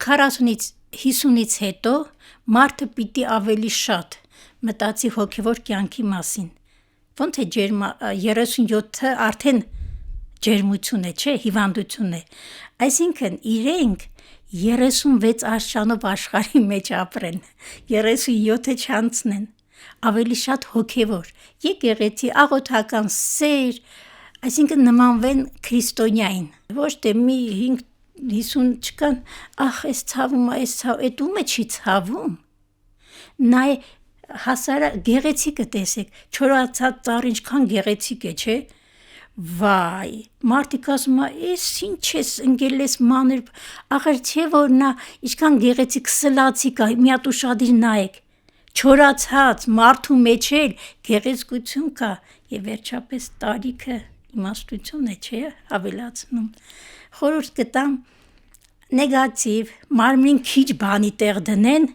40-ից 50-ից հետո մարդը պիտի ավելի շատ մտածի հոգևոր կյանքի մասին։ Ոնց է 37-ը արդեն ջերմություն է, չէ, հիվանդություն է։ Այսինքն իրենք 36 աշխանով աշխարհի մեջ ապրեն, 37-ը չանցնեն, ավելի շատ հոգևոր, եկեղեցի, աղոթական սեր, այսինքն նմանվեն քրիստոնյային, ոչ թե մի 50 չկան, այս ցավում է, այդ ումը չի ցավում։ Նայ հասարակ գեղեցիկը տեսեք, չորացած ծառ ինչքան գեղեցիկ է, չէ։ Վայ, մարդիկ ասում է, «Էս ինչ ես ընկել ես մանր, ախր չէ որ նա ինչքան գեղեցիկ սլացիկ է, մի հատ ուշադիր նայեք, չորացած մարդու մեջ էլ գեղեցկություն կա, եւ վերջապես տարիքը իմաստություն է, չէ, ավելացնում»։ Խորհուրդ կտամ նեգատիվ, մարմնին քիչ բանի տեղ դնեն,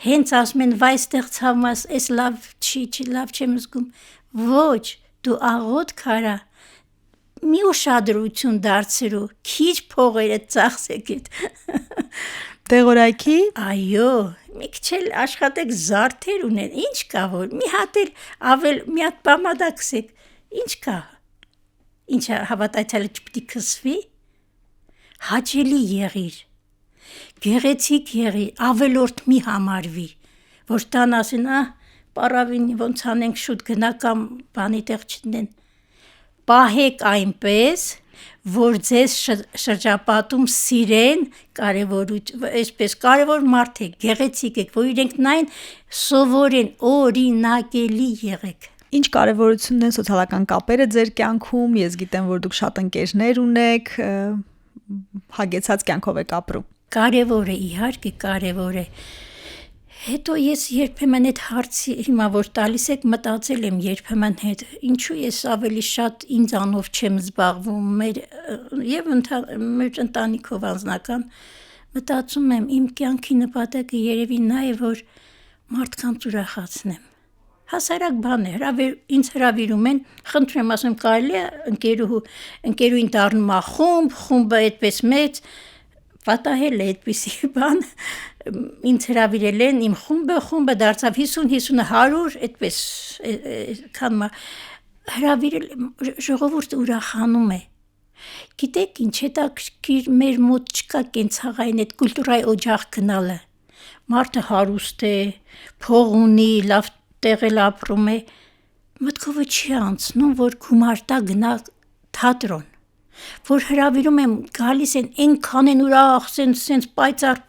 հենց ասում են, վայ, այստեղ ցավում է, այս լավ չի, լավ չեմ զգում։ Ոչ, դու աղոթք արա, մի ուշադրություն դարձրու, քիչ փողերը ծախսեք այդ։ Տեղորայքի։ Այո, մի քիչ էլ աշխատեք զարդեր ունեն, ինչ կա որ, մի հատ էլ ավել, մի հատ բամադակսեք, ինչ կա։ Ինչա հավատացյալը չպիտի քսվի, հաճելի եղիր, գեղեցիկ եղիր, ավելորդ մի համարվի, ոչ տան ասեն, պարավին ոնց անենք շուտ գնա կամ բանի տեղ չտնեն։ Պահեք այնպես, որ ձեզ շրջապատում սիրեն, այսպես կարևոր մարդ եք, գեղեցիկ եք, որ իրենք նայն սովորեն, օրինակելի եղեք։ Ինչ կարևորություն են սոցիալական կապերը ձեր կյանքում, ես գիտեմ, որ դուք շատ ընկերներ ունեք, հագեցած կյանքով եք ապրում։ Կարևոր է, իհարկե կարևոր է։ Հետո ես երբեմն այդ հարցի հիմա որ տալիս եք մտածել եմ երբեմն հետ, ինչու ես ավելի շատ ինձանով չեմ զբաղվում, եւ մեր ընտանիքով անձնական մտածում եմ, իմ կյանքի նպատակը երևի նա է, որ մարդկանց ուրախացնեմ։ Հասարակ բան է, ինձ հրավիրում են, խնդրում եմ, ասում կարելի է ընկերուին դառնում է խումբը այդպես մեծ, պատահել է այդպիսի բան, ինձ հրավիրել են իմ խումբը դարձավ 50, 100, այդպես քան հրավիրել, ժողովուրդը ուրախանում է։ Գիտեք ինչ, հետաքրքիր մեր մոտ չկա կենցաղային այդ կուլտուրայի օջախ գնալը։ Մարդը հարուստ է, փող ունի, լավ տեղել ապրում է, մտքովը չի անցնում, որ գումար տա գնա թատրոն, որ հրավիրում եմ, գալիս են, այնքան են ուրախ, սենց պայծառ,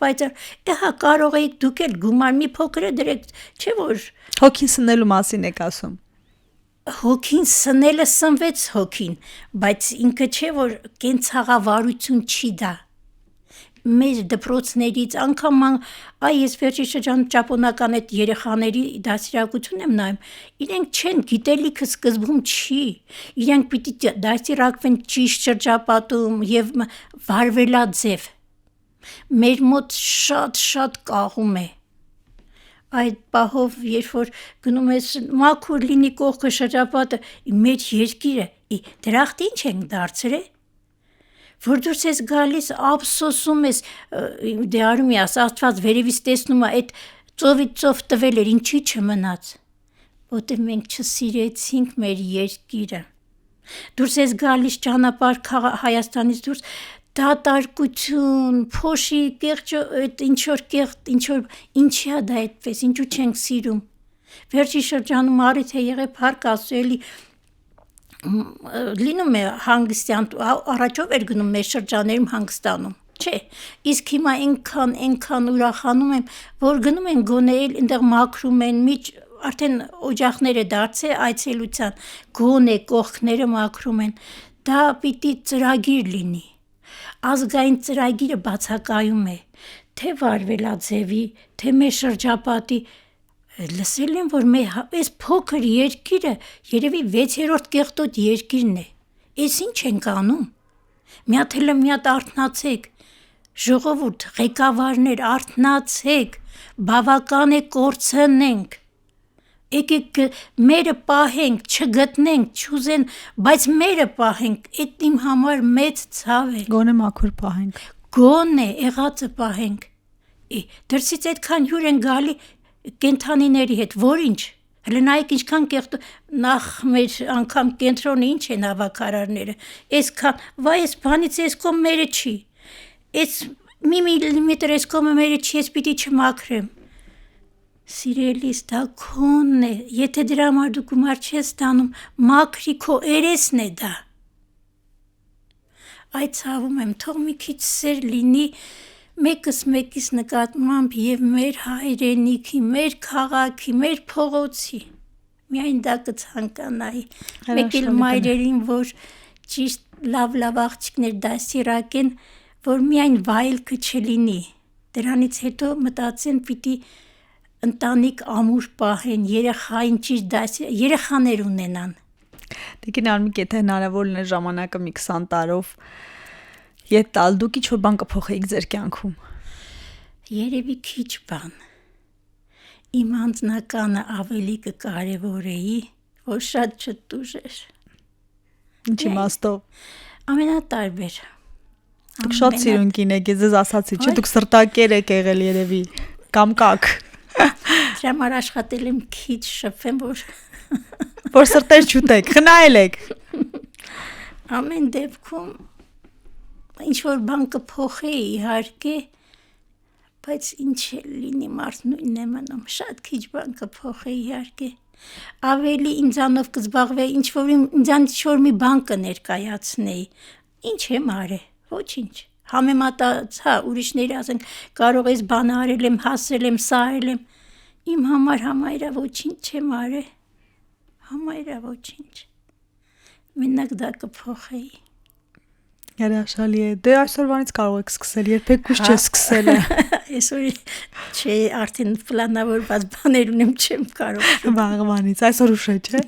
հա կարող եք դուք էլ գումար մի փոքր է դրեք, չէ որ հոգին սնելու մասին եք ասում։ Հոգին սնելը սնվեց հոգին, բայց ինքը չէ որ կենցաղավարություն չի դա։ Մեր դպրոցներից անգամ ես վերջի շրջան ճապոնական այդ երեխաների դաստիարակություն եմ նայում, իրենք չեն, գիտելիքը սկզբում չի, իրենք պիտի դաստիարակվեն ճիշտ շրջապատում եւ վարվելաձև։ Մեր մոտ շատ կաղում է։ Այդ պահով, երբ որ գնում ես մաքուր լինի կողքը շրջապատը, մեր երկիրը, դրախտ ինչ ենք դարձրել։ Որ դուրս ես գալիս, ափսոսում ես, դե արում ես, Աստված վերևից տեսնում է, այդ ծովից ծով տվել էր, ինչի չմնաց, որտեղ մենք չսիրեցինք մեր երկիրը։ Դուրս ես գալիս ճանապարհ Հայաստանից դուրս, դատարկություն, փոշի, կեղճ, ինչ-որ կեղտ, ինչի է դա այդպես, ինչու չենք սիրում։ Վերջի շրջանում առիթ է եղել փառք Աստծո, էլի լինում է հանգստյան, առաջով էր գնում մեր շրջաներում հանգստանում, չէ, իսկ հիմա այնքան ուրախանում եմ, որ գնում են գոնե էլ այնտեղ մաքրում են, արդեն օջախները դարձել այցելության, գոնե կողքները մաքրում են, դա պիտի ծրագիր լինի, ազգային ծրագիրը բացակայում է, թե վարվելաձևի, թե մեր շրջապատի, լսել եմ, որ այս փոքր երկիրը երևի 6-րդ կեղտոտ երկիրն է, ես ինչ ենք անում, մի հատ արթնացեք, ժողովուրդ, ղեկավարներ, արթնացեք, բավական է կորցնենք, եկեք մերը պահենք, չգտնենք, չուզեն, բայց մերը պահենք, այդ իմ համար մեծ ցավ է, գոնե մաքուր պահենք, գոնե եղածը պահենք, Դրսից այդքան հյուր են գալի կենթանիների հետ, որինչ։ Հələ նայեք ինչքան կեղտ նախ մեր անգամ կենտրոնը ինչ են հավաքարարները։ Այսքան, վայ, այս բանից այս կողմ մերը չի։ Այս մի միլիմետր այս կողմը մերը չի, ես պիտի չմաքրեմ։ Սիրելիս, դա քոնն է։ Եթե դրա համար դու գումար չես տանում, մաքրի քո երեսն է դա։ Այդ ցավում եմ, թող մի քիչ սեր լինի մեկս մեկիս նկատմամբ եւ մեր հայրենիքի, մեր քաղաքի, մեր փողոցի։ Միայն դա կցանկանայի։ Մեկ էլ մայրերին, որ ճիշտ լավ աղջիկներ դասիրակեն, որ միայն վայելքը չլինի։ Դրանից հետո մտածեն պիտի ընտանիք ամուր պահեն, երեխային ճիշտ երեխաներ ունենան։ Տիկին Արմիկ, եթե հնարավոր լիներ ժամանակը մի 20 տարով ետ տալ, դուք ինչ-որ բան կփոխեիք ձեր կյանքում։ Երևի քիչ բան։ Իմ անձնականը ավելի կկարևորեի, որ շատ չտուժեր։ Ինչ իմաստով։ Ամենատարբեր։ Դուք շատ սիրուն կին եք, ես ձեզ ասացի, չէ՞ դուք սրտակեր եք եղել երևի, կամ կաք։ Դրա համար աշխատել եմ քիչ շփվեմ, որ սրտեր չուտեք, խնայել եք։ Ամեն դեպքում ինչ որ բան կփոխեի իհարկե, բայց ինչ լինի մարդ նույնն է մնում, շատ քիչ բան կփոխեի իհարկե։ Ավելի ինձանով կզբաղվեի, ինձանից ինչ-որ մի բան կներկայացնեի։ Ինչ եմ արել, ոչինչ։ Համեմատած, ուրիշները ասեն, կարող ես բան արել եմ, հասել եմ, սա արել եմ։ Իմ համար համայրա ոչինչ չեմ արել։ Համայրա ոչինչ։ Մենակ դա կփոխեի։ Հրաշալի է։ Դե այսօրվանից կարող եք սկսել, երբեք ուշ չես սկսել։ Այսօր չէ, արդեն պլանավորված բաներ ունեմ, չեմ կարող։ Վաղվանից, այսօր ուշ է, չէ՞։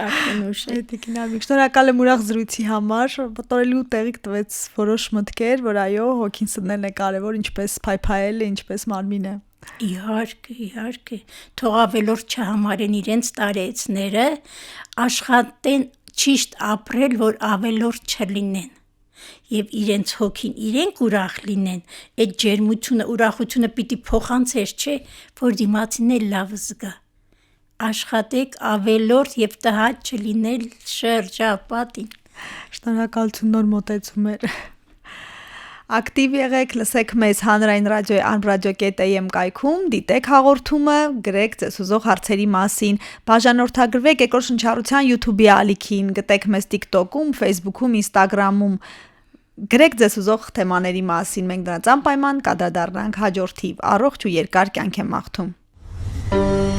Արդեն ուշ է։ Տիկին Արմիկ, շնորհակալ եմ ուրախ զրույցի համար, պատորելու տեղիք տվեց որոշ մտքեր, որ այո, հոգին սնելն է կարևոր, ինչպես փայփայելը, ինչպես մարմինը։ Իհարկե, թող ավելորդ չհամարեն իրենց տարեցները, աշխատեն ճիշտ ապրել, որ ավելորդ չլինեն։ Եվ իրենց հոգին իրենք ուրախ լինեն, այդ ջերմությունը, ուրախությունը պիտի փոխանցեր, չէ, որ դիմացին էլ լավ զգա։ Աշխատեք ավելորդ եւ տհաճ չլինել շրջապատին։ Շնորհակալություն նոր մոտեցումներ։ Ակտիվ եղեք, լսեք մեզ հանրային ռադիոյի anradio.am կայքում, դիտեք հաղորդումը, գրեք ձեզ ուզող հարցերի մասին, բաժանորդագրվեք Էկորշնչառության YouTube-ի ալիքին, գտեք մեզ TikTok-ում, Facebook-ում, Instagram-ում, գրեք ձեզ ուզող թեմաների մասին, մենք դրանց անպայման կանդրադառնանք հաջորդիվ, առողջ ու երկար կյանք եմ մաղթում։